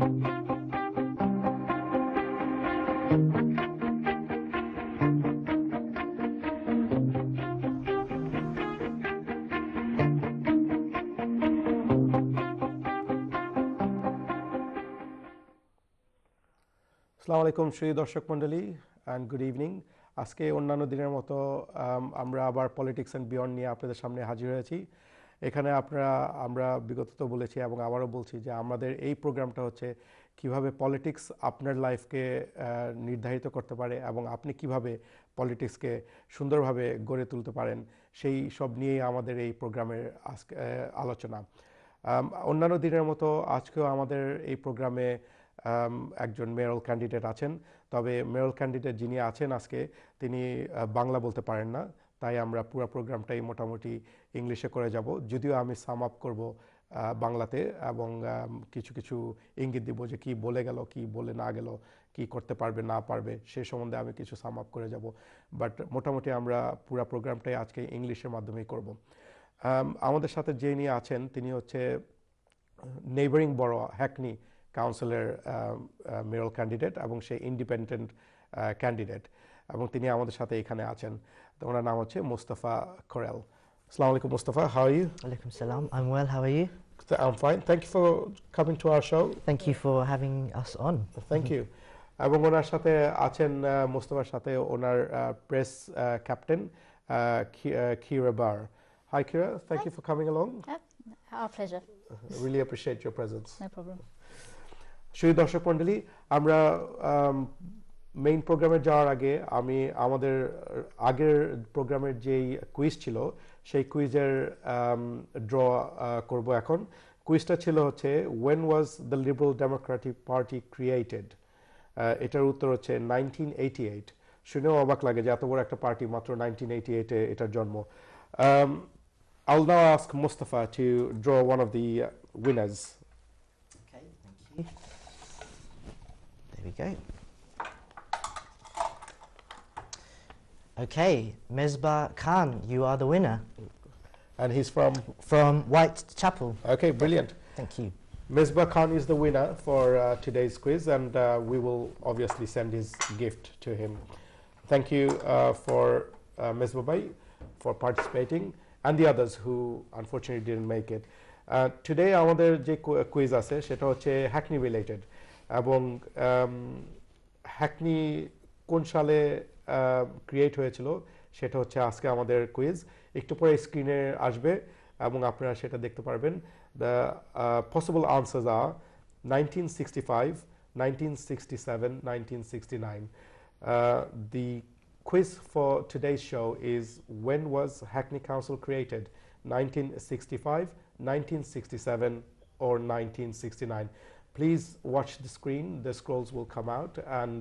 আসসালামু আলাইকুম শ্রী দর্শক মণ্ডলী অ্যান্ড গুড ইভিনিং। আজকে অন্যান্য দিনের মতো আমরা আবার পলিটিক্স অ্যান্ড বিয়ন্ড নিয়ে আপনাদের সামনে হাজির হয়েছি। এখানে আমরা বিগত তো বলেছি এবং আবারও বলছি যে আমাদের এই প্রোগ্রামটা হচ্ছে কিভাবে পলিটিক্স আপনার লাইফকে নির্ধারিত করতে পারে এবং আপনি কিভাবে পলিটিক্সকে সুন্দরভাবে গড়ে তুলতে পারেন, সেই সব নিয়েই আমাদের এই প্রোগ্রামের আজকে আলোচনা। অন্যান্য দিনের মতো আজকেও আমাদের এই প্রোগ্রামে একজন মেয়র ক্যান্ডিডেট আছেন, তবে মেয়র ক্যান্ডিডেট যিনি আছেন আজকে তিনি বাংলা বলতে পারেন না, তাই আমরা পুরো প্রোগ্রামটাই মোটামুটি ইংলিশে করে যাব, যদিও আমি সাম আপ করব বাংলাতে এবং কিছু কিছু ইঙ্গিত দিব যে কি বলে গেল, কি বলে না গেল, কি করতে পারবে না পারবে সে সম্বন্ধে আমি কিছু সাম আপ করে যাব। বাট মোটামুটি আমরা পুরো প্রোগ্রামটাই আজকে ইংলিশের মাধ্যমেই করব। আমাদের সাথে যিনি আছেন তিনি হচ্ছে নেইবারিং বড় হ্যাকনি কাউন্সিলের মেয়র ক্যান্ডিডেট এবং সে ইন্ডিপেন্ডেন্ট ক্যান্ডিডেট এবং তিনি আমাদের সাথে এখানে আছেন। তো ওনার নাম হচ্ছে মুস্তাফা কোরেল। আসসালামু আলাইকুম Mustafa, how are you? Alaikum salam. I'm well. How are you? I'm fine. Thank you for coming to our show. Thank you for having us on. Thank you. এবং ওনার সাথে আছেন মুস্তাফার সাথে ওনার press captain Kira Bar. Hi Kira, thank you for coming along. Our pleasure. Really appreciate your presence. No problem. সুধী দর্শক মণ্ডলী, আমরা main প্রোগ্রামে যাওয়ার আগে আমি আমাদের আগের প্রোগ্রামের যেই কুইজ ছিল সেই কুইজের ড্র করব এখন। কুইজটা ছিল হচ্ছে when was the Liberal Democratic Party created? এটার উত্তর হচ্ছে 1988। শুনেও অবাক লাগে যে এত বড় একটা পার্টি মাত্র 1988-এ এটার জন্ম। I'll now ask Mustafa to draw one of the winners. Okay, thank you. There we go. Okay, Mesbah Khan, you are the winner. And he's from Whitechapel. Okay, brilliant. Thank you. Mesbah Khan is the winner for today's quiz, and we will obviously send his gift to him. Thank you for Mesbah Bhai for participating and the others who unfortunately didn't make it. Today আমাদের যে quiz আছে সেটা হচ্ছে Hackney related এবং Hackney কোন সালে create হয়েছিল সেটা হচ্ছে আজকে আমাদের কুইজ। একটু পরে স্ক্রিনে আসবে এবং আপনারা সেটা দেখতে পারবেন। The possible answers are 1965, 1967, 1969. The quiz for today's show is when was Hackney Council created? 1965, 1967 or 1969. Please watch the screen, the scrolls will come out and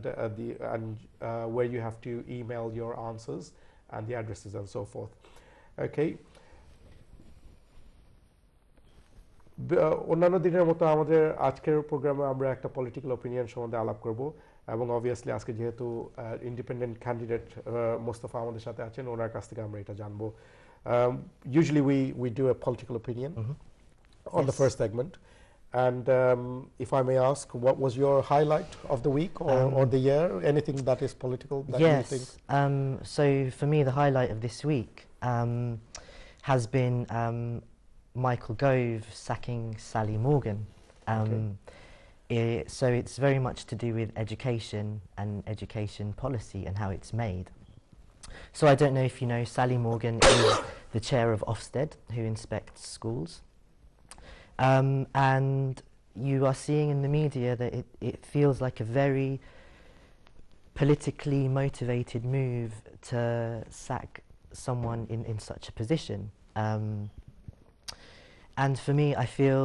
where you have to email your answers and the addresses and so forth. Okay. অন্যান্য দিনের মতো আমাদের আজকের প্রোগ্রামে আমরা একটা political opinion সম্বন্ধে আলাপ করব এবং অবভিয়াসলি আজকে যেহেতু ইন্ডিপেন্ডেন্ট ক্যান্ডিডেট মুস্তাফা আমাদের সাথে আছেন ওনার কাছ থেকে আমরা এটা জানবো। Usually we do a political opinion on the first segment, and if I may ask, what was your highlight of the week or the year? Anything that is political that you think? So for me the highlight of this week has been Michael Gove sacking Sally Morgan. So it's very much to do with education and education policy and how it's made. So I don't know if you know, Sally Morgan is the chair of Ofsted, who inspects schools. And you are seeing in the media that it feels like a very politically motivated move to sack someone in such a position. And for me, I feel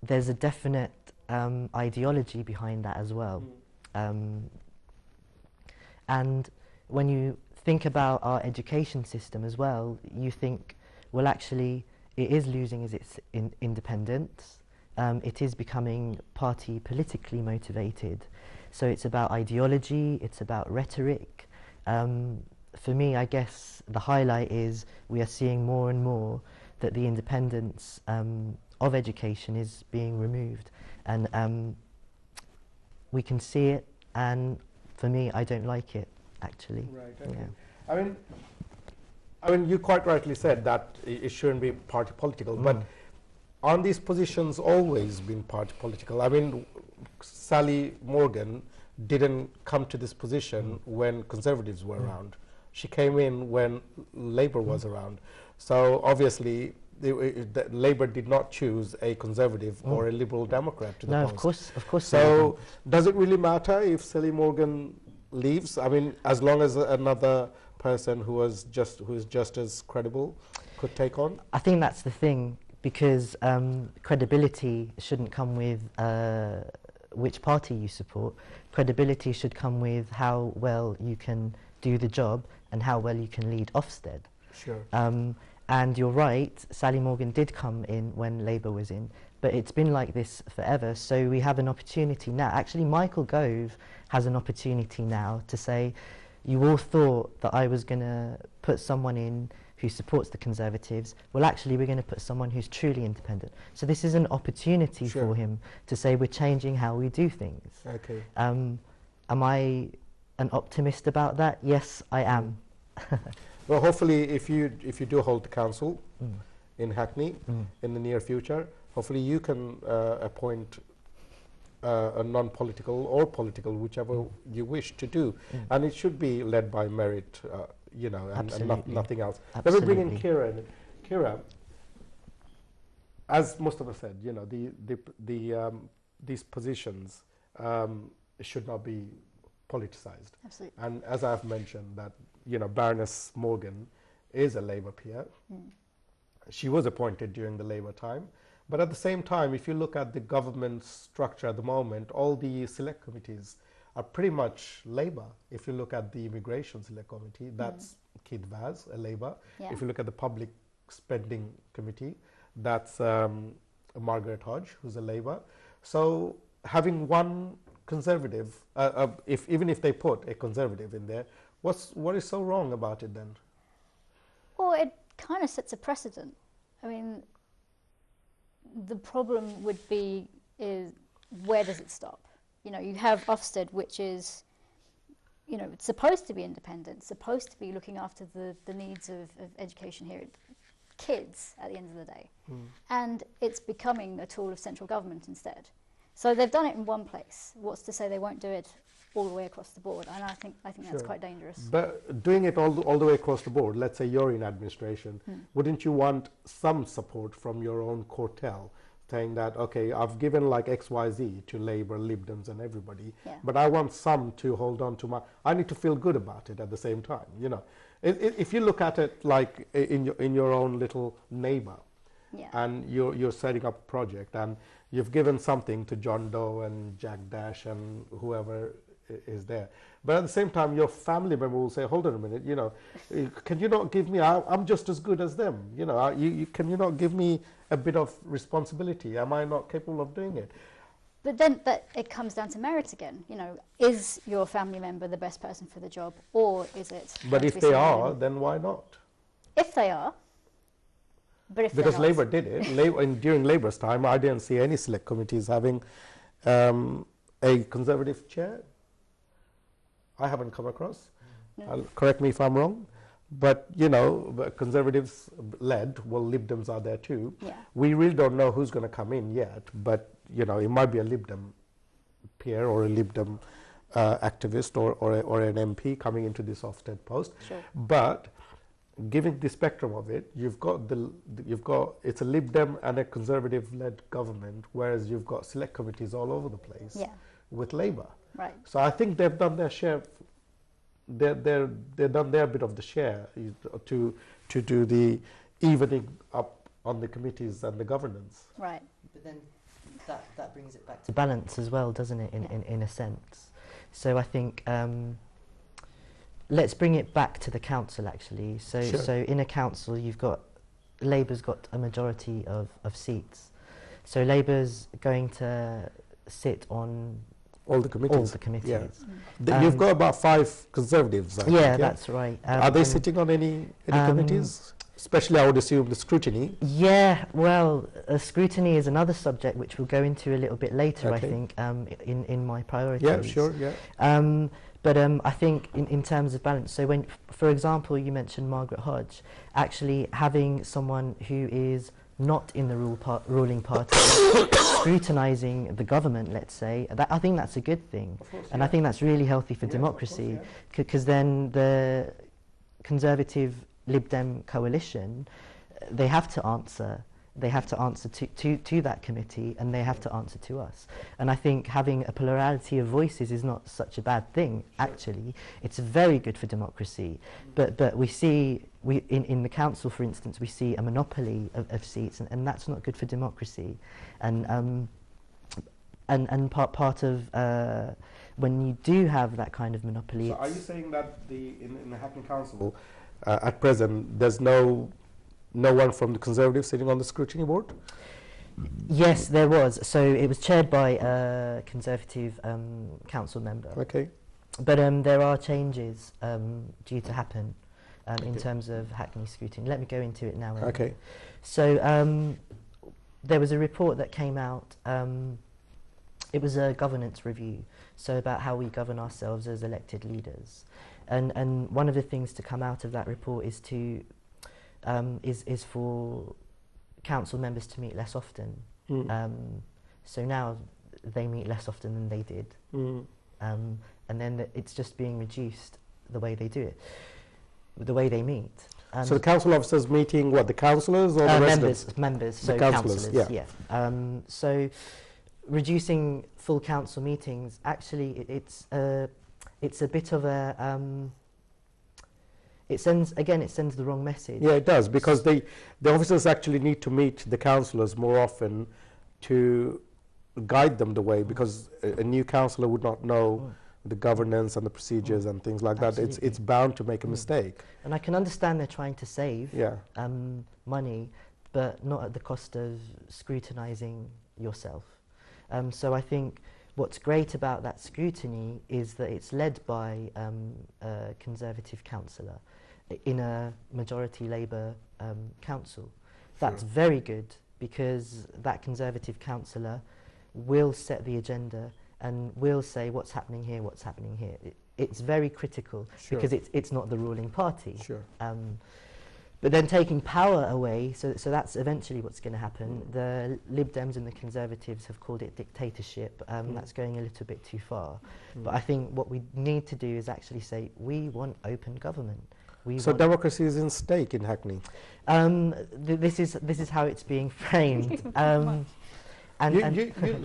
there's a definite ideology behind that as well. And when you think about our education system as well, you think, well, actually, it is losing its independence. It is becoming party politically motivated. So it's about ideology, it's about rhetoric. For me, I guess the highlight is we are seeing more and more that the independence of education is being removed. And we can see it, and for me, I don't like it, actually. Right. Okay. Yeah. I mean, you quite rightly said that it shouldn't be party political, but aren't these positions always been party political? I mean, Sally Morgan didn't come to this position when Conservatives were around. She came in when Labour was around. So obviously, Labour did not choose a Conservative or a Liberal Democrat to the post. Of course. So does it really matter if Sally Morgan leaves? I mean, as long as another person who is just as credible could take on? I think that's the thing, because credibility shouldn't come with which party you support. Credibility should come with how well you can do the job and how well you can lead Ofsted. Sure. And you're right, Sally Morgan did come in when Labour was in, but it's been like this forever, so we have an opportunity now. Actually, Michael Gove has an opportunity now to say, you all thought that I was going to put someone in who supports the Conservatives. Well, actually, we're going to put someone who's truly independent. So this is an opportunity for him to say, we're changing how we do things. Okay. Am I an optimist about that? Yes, I am. Well, hopefully, if you do hold the council in Hackney in the near future, hopefully you can appoint a non-political or political, whichever you wish to do, and it should be led by merit, you know, and nothing else. Let me bring in Kira. Kira, as most of us said, you know, these positions should not be politicized. Absolutely. And as I've mentioned, that, you know, Baroness Morgan is a Labour peer. She was appointed during the Labour time. But at the same time, if you look at the government structure at the moment, all the select committees are pretty much Labour. If you look at the Immigration Select Committee, that's Keith Vaz, a Labour. Yeah. If you look at the Public Spending Committee, that's Margaret Hodge, who's a Labour. So having one Conservative, even if they put a Conservative in there, what is so wrong about it then? Well, it kind of sets a precedent. I mean, the problem would be is where does it stop? You know, you have Ofsted, which is, you know, it's supposed to be independent, supposed to be looking after the needs of education here, kids at the end of the day. And it's becoming a tool of central government instead. So they've done it in one place. What's to say they won't do it all the way across the board? And I think that's quite dangerous. But doing it all the way across the board, let's say you're in administration, wouldn't you want some support from your own quartile, saying that, okay, I've given like XYZ to Labour, Lib Dems and everybody, but I want some to hold on to I need to feel good about it at the same time, you know. If you look at it like in your own little neighbour, and you're setting up a project and you've given something to John Doe and Jack Dash and whoever is there. But at the same time, your family member will say, hold on a minute, you know, can you not give me, I'm just as good as them, you know, can you not give me a bit of responsibility? Am I not capable of doing it? But then it comes down to merit again, you know, is your family member the best person for the job, or is it? But if they are, then why not? If they are. But if because Labour did it. During Labour's time, I didn't see any select committees having a Conservative chair. I haven't come across. Correct me if I'm wrong. But, you know, Conservatives led, well, Lib Dems are there too. We really don't know who's going to come in yet. But, you know, it might be a Lib Dem peer or a Lib Dem activist or an MP coming into this Ofsted post. But giving the spectrum of it, you've got it's a Lib Dem and a Conservative-led government, whereas you've got select committees all over the place with Labour. Right. So I think they've done their share. They've done their bit of the share to do the evening up on the committees and the governance. Right. But then that brings it back to balance as well, doesn't it? In a sense. So I think. Let's bring it back to the council, actually. So in a council, you've got Labour's got a majority of seats. So Labour's going to sit on all the committees. All the committees. You've got about 5 Conservatives. I think, that's right. Are they sitting on any committees? Especially, I would assume, the scrutiny. Yeah, well, scrutiny is another subject which we'll go into a little bit later, I Okay. think, in my priorities. Yeah, sure, yeah. But I think in terms of balance, so when, for example, you mentioned Margaret Hodge, actually having someone who is not in the ruling party scrutinising the government, let's say, I think that's a good thing. Of course, And yeah. I think that's really healthy for Yes, of democracy, course, because then the Conservative Lib Dem coalition, they have to answer to that committee, and they have to answer to us. And I think having a plurality of voices is not such a bad thing, actually. It's very good for democracy. But we see, in the council, for instance, we see a monopoly of seats, and that's not good for democracy. And part of when you do have that kind of monopoly. So are you saying that in the Hackney Council, at present, there's no one from the Conservatives sitting on the scrutiny board? Yes, there was. So it was chaired by a Conservative council member. Okay. But there are changes due to happen in Okay. terms of Hackney scrutiny. Let me go into it now. Okay. So there was a report that came out. It was a governance review, so about how we govern ourselves as elected leaders. And one of the things to come out of that report is to is for council members to meet less often. So now they meet less often than they did. And then it's just being reduced the way they do it, the way they meet. So the council officers meeting what, the councillors or the residents? Members, The so councillors, councillors, yeah. So reducing full council meetings, actually it's a bit of a it sends the wrong message. Yeah, it does, because the officers actually need to meet the councillors more often to guide them the way, because a new councillor would not know the governance and the procedures and things like that. It's bound to make a mistake. And I can understand they're trying to save money, but not at the cost of scrutinising yourself. So I think what's great about that scrutiny is that it's led by a Conservative councillor in a majority Labour council. That's very good, because that Conservative councillor will set the agenda and will say what's happening here, what's happening here. It's very critical, because it's not the ruling party. Sure. But then taking power away, so that's eventually what's going to happen. The Lib Dems and the Conservatives have called it dictatorship. That's going a little bit too far. But I think what we need to do is actually say, we want open government. So democracy is in stake in Hackney? This is how it's being framed.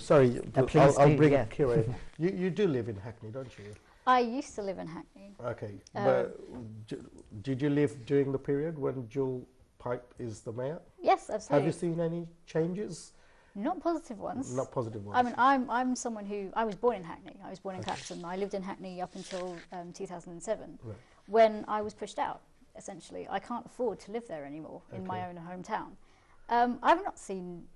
Sorry, please I'll do, bring yeah. Kira in. You do live in Hackney, don't you? I used to live in Hackney. Okay, but did you live during the period when Jewel Pipe is the mayor? Yes, absolutely. Have you seen any changes? Not positive ones. Not positive ones. I mean, I'm someone who, I was born in Hackney. I was born in Clapton. I lived in Hackney up until 2007, when I was pushed out, essentially. I can't afford to live there anymore in my own hometown. I've not seen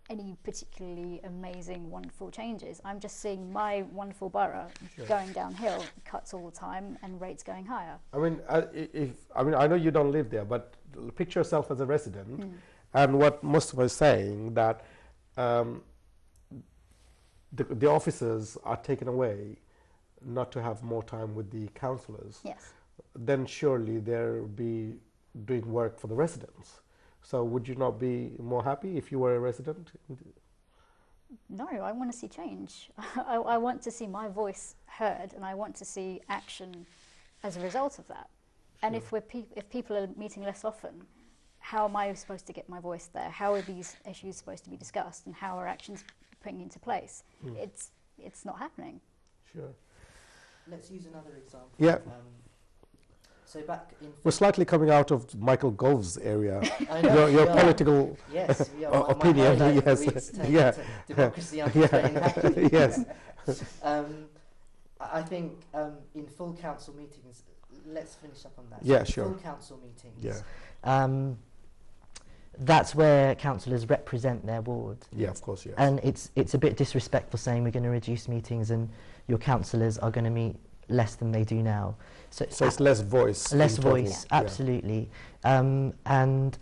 any particularly amazing, wonderful changes. I'm just seeing my wonderful borough going downhill, cuts all the time, and rates going higher. I mean, I know you don't live there, but picture yourself as a resident, and what Mustafa is saying, that the officers are taken away not to have more time with the councillors. Yes. Then surely they'll be doing work for the residents. So would you not be more happy if you were a resident? No, I want to see change. I want to see my voice heard, and I want to see action as a result of that. And if people are meeting less often, how am I supposed to get my voice there? How are these issues supposed to be discussed, and how are actions putting into place? It's not happening. Sure. Let's use another example. Yeah. So back in We're slightly coming out of Michael Gove's area. I know, your we are. political Yes, we are. opinion. My Yes. Yeah. Democracy Yeah. Yes. I think in full council meetings, let's finish up on that. Yeah, so sure. Full council meetings. Yeah. That's where councillors represent their ward. Yeah, of course, yes. And it's a bit disrespectful saying we're going to reduce meetings and your councillors are going to meet less than they do now. So it's less voice. Less in total. voice, absolutely. And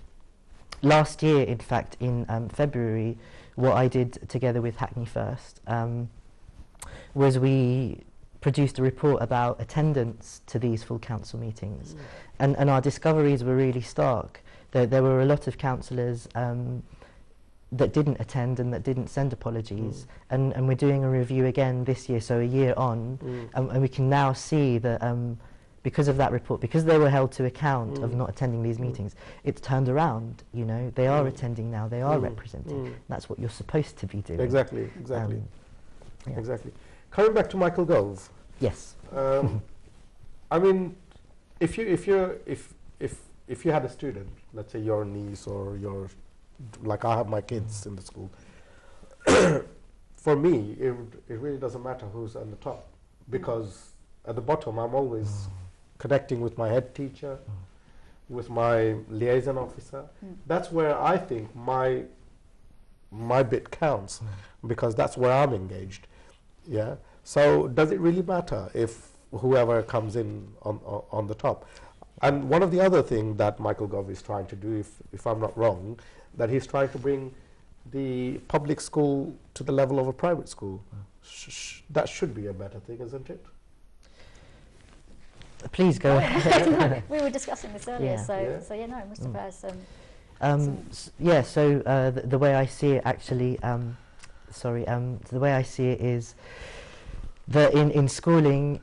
last year, in fact, in February, what I did together with Hackney First was we produced a report about attendance to these full council meetings. And our discoveries were really stark. There were a lot of councillors that didn't attend and that didn't send apologies. And we're doing a review again this year, so a year on, and we can now see that because of that report, because they were held to account of not attending these meetings, it's turned around, you know, they are attending now, they are representing. That's what you're supposed to be doing. Exactly. Exactly. Coming back to Michael Gove. Yes. I mean, if you had a student, let's say your niece or your, like I have my kids in the school, for me, it really doesn't matter who's on the top, because at the bottom, I'm always connecting with my head teacher, with my liaison officer. That's where I think my bit counts, because that's where I'm engaged. Yeah. So does it really matter if whoever comes in on the top? And one of the other things that Michael Gove is trying to do, if I'm not wrong, that he's trying to bring the public school to the level of a private school. That should be a better thing, isn't it? Please go ahead. We were discussing this earlier, Yeah. so yeah, no, Mustafa has so the way I see it actually, the way I see it is that in schooling,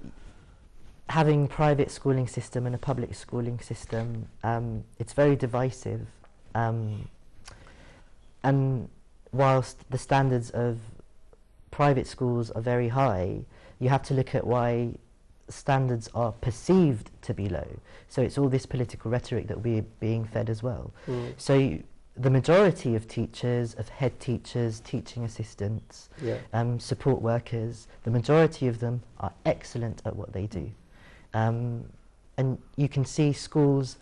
having private schooling system and a public schooling system, it's very divisive. And whilst the standards of private schools are very high, you have to look at why standards are perceived to be low. So it's all this political rhetoric that we're being fed as well. So the majority of teachers, of head teachers, teaching assistants, support workers, the majority of them are excellent at what they do. And you can see schools,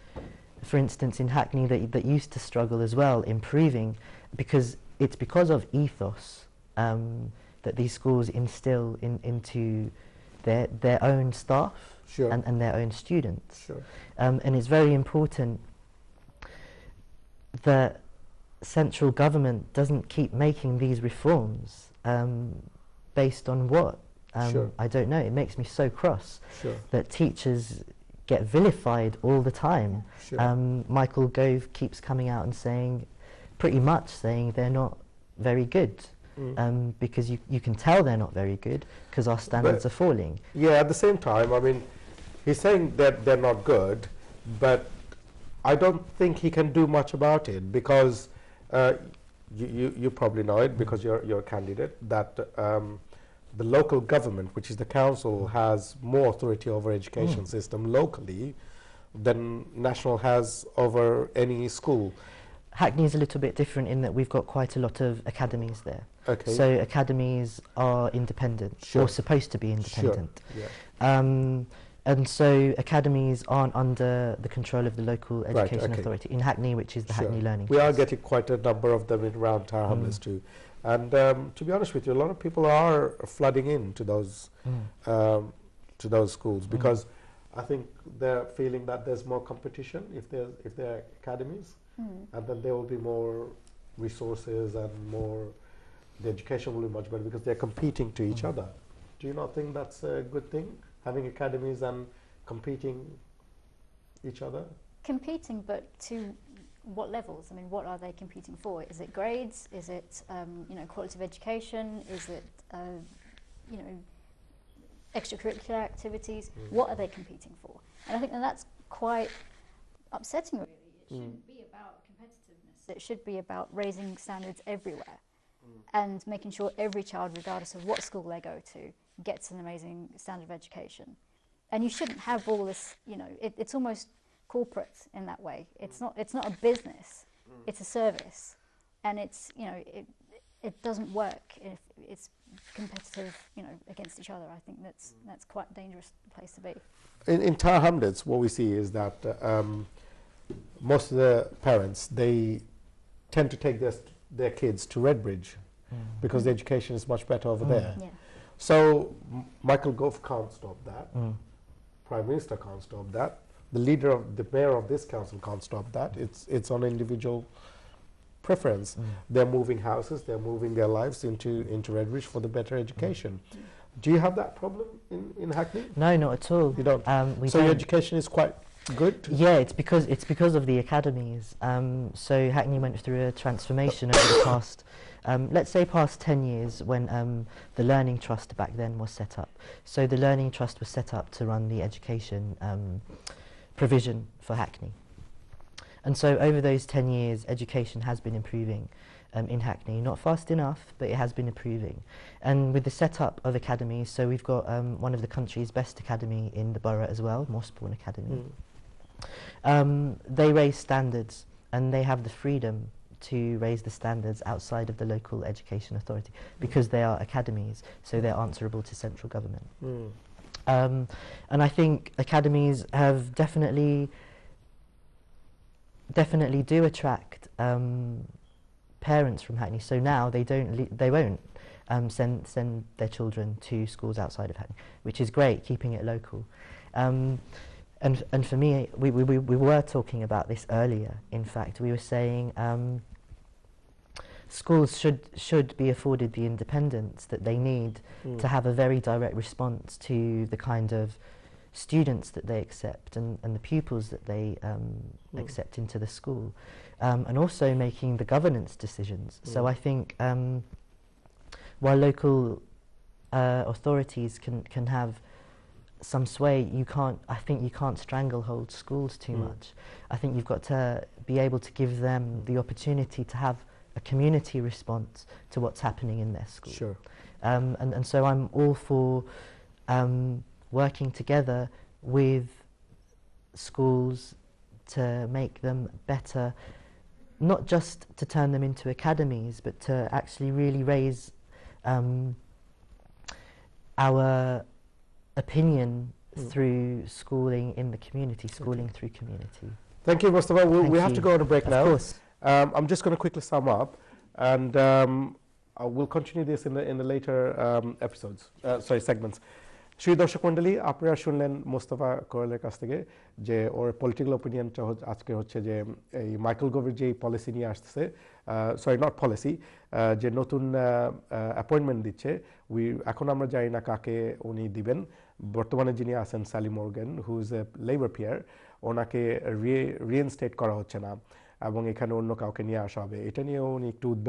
for instance, in Hackney that used to struggle as well, improving, because it's because of ethos that these schools instill into their own staff and their own students. And it's very important that central government doesn't keep making these reforms based on what? I don't know. It makes me so cross that teachers get vilified all the time. Michael Gove keeps coming out and saying, pretty much saying they're not very good. Because you can tell they're not very good because our standards are falling. Yeah, at the same time, I mean, he's saying that they're not good, but I don't think he can do much about it, because you probably know it because you're a candidate, that the local government, which is the council, has more authority over education system locally than national has over any school. Hackney is a little bit different in that we've got quite a lot of academies there. Okay. So academies are independent, or supposed to be independent. And so academies aren't under the control of the local education authority. In Hackney, which is the Hackney Learning We Trust. are getting quite a number of them in around Tower Hamlets too. And to be honest with you, a lot of people are flooding into those schools, because I think they're feeling that there's more competition if there are academies, and then there will be more resources and the education will be much better because they're competing to each other. Do you not think that's a good thing, having academies and competing each other? competing, but to what levels? I mean, what are they competing for? Is it grades? Is it quality of education? Is it extracurricular activities? What are they competing for? And I think that's quite upsetting, really. It shouldn't be about competitiveness. It should be about raising standards everywhere and making sure every child, regardless of what school they go to, gets an amazing standard of education. And you shouldn't have all this, it's almost corporate in that way. It's not a business, it's a service. And it's, it doesn't work if it's competitive, against each other. I think that's quite a dangerous place to be. In Tower Hamlets, what we see is that most of the parents, they tend to take their kids to Redbridge because the education is much better over there. Yeah. So Michael Gove can't stop that. Prime Minister can't stop that. The mayor of this council can't stop that. It's on individual preference. They're moving houses, they're moving their lives into Redbridge for the better education. Do you have that problem in Hackney? No, not at all. You don't. So your education is quite good. Yeah, it's because of the academies. So Hackney went through a transformation over the past, let's say, past 10 years when the Learning Trust back then was set up. So the Learning Trust was set up to run the education provision for Hackney. And so over those 10 years, education has been improving in Hackney. Not fast enough, but it has been improving. And with the setup of academies, so we've got one of the country's best academy in the borough as well, Mossbourne Academy. They raise standards, and they have the freedom to raise the standards outside of the local education authority because they are academies, so they're answerable to central government. And I think academies have definitely do attract parents from Hackney. So now they won't send their children to schools outside of Hackney, which is great, keeping it local. And for me, we were talking about this earlier. In fact, we were saying schools should be afforded the independence that they need to have a very direct response to the kind of students that they accept and the pupils that they accept into the school, and also making the governance decisions. So I think while local authorities can have some sway, I think you can't stranglehold schools too much. I think you've got to be able to give them the opportunity to have a community response to what's happening in their school. Sure. And so I'm all for working together with schools to make them better, not just to turn them into academies, but to actually really raise our opinion through schooling in the community, schooling through community. Thank you, Mustafa. We have to go on a break now. Of course. I'm just going to quickly sum up, and we'll continue this in the later episodes, segments. Shri Darshak Mondali, আপনারা শুনলেন মোস্তফা কোয়েলের কাছ থেকে যে ওর political অপিনিয়নটা আজকে হচ্ছে যে এই মাইকেল গোভের যে পলিসি নিয়ে আসছে, সরি নট পলিসি, যে নতুন অ্যাপয়েন্টমেন্ট দিচ্ছে, এখন আমরা জানি না কাকে উনি দিবেন। বর্তমানে যিনি আছেন Sally Morgan, who is a Labour peer, ওনাকে রিইনস্টেট করা হচ্ছে না এবং এখানে অন্য কাউকে নিয়ে আসা হবে। এটা নিয়েও উনি একটু উদ্বেগ